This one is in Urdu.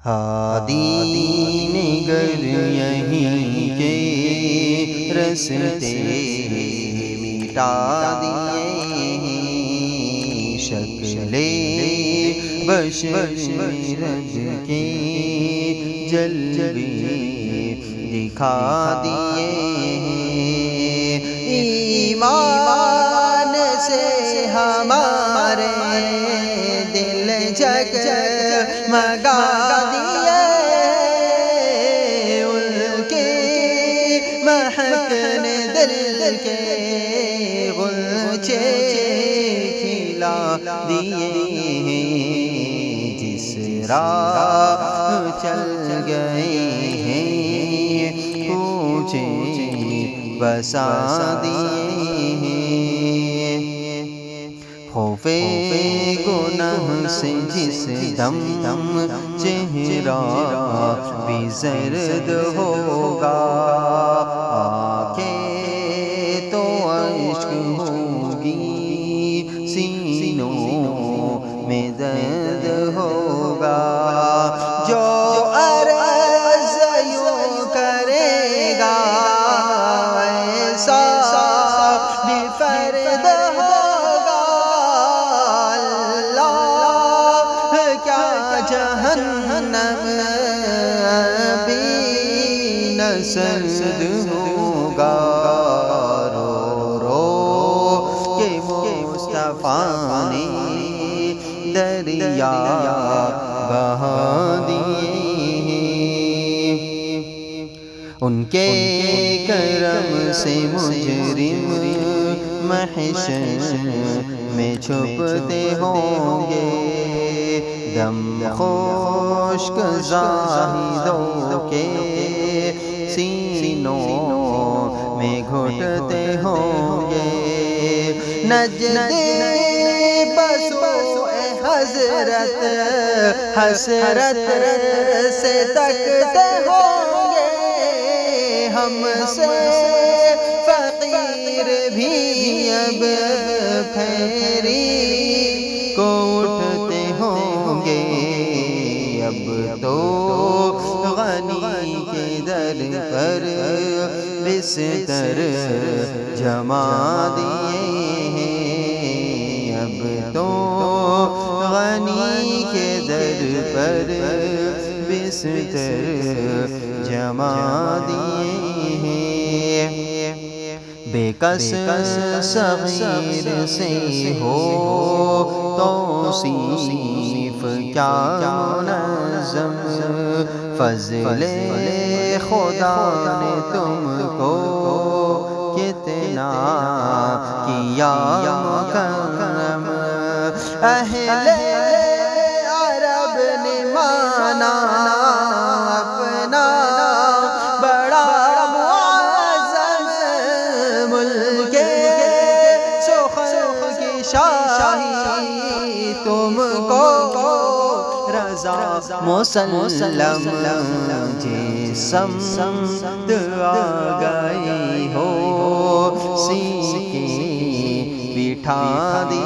ہادی نگر یہیں کے رستے مٹا دیے ہیں، شکل بشر رب کے جلوے دکھا دیے ہیں، ایمان سے ہمارے دل جگمگا دیے، ان کے مہک نے دل کے غنچے کھلا دیے ہیں، جس راہ چل گئے ہیں کوچے بسا دیے ہیں، خوف گناہ سے جس دم چہرہ بھی زرد ہوگا، آنکھیں تو اشک ہوگی، سینوں میں درد ہوگا، جو عرض یوں کرے گا ایسا بھی فرد ہوگا، اللہ کیا جہنم بھی نہ سرد ہوگا، رو رو کہ مصطفیٰ نے دریا بہا دیے ہیں، ان کے کرم سے مجرم محشر میں چھپتے ہوں گے، دم خشک زاہدوں کے سینوں میں گھٹتے ہوں گے، نجد بسوء حضرت حسرت سے تکتے ہوں گے، ہم سے فقیر بھی اب پھیری کو اٹھتے ہوں گے، اب تو غنی کے در پر بستر جما دیے ہیں، اب تو غنی کے در پر بستر جما دیے ہیں، بے کس صغیر سے ہو توصیف کیا منظم، فضل خدا نے تم کو کتنا کیا مکرم، اہل عرب نے مانا اپنا بڑا معظم، ملک سخن کی شاہی تم کو رضا مسلم، جسم آ گئی ہو سینے بٹھا دی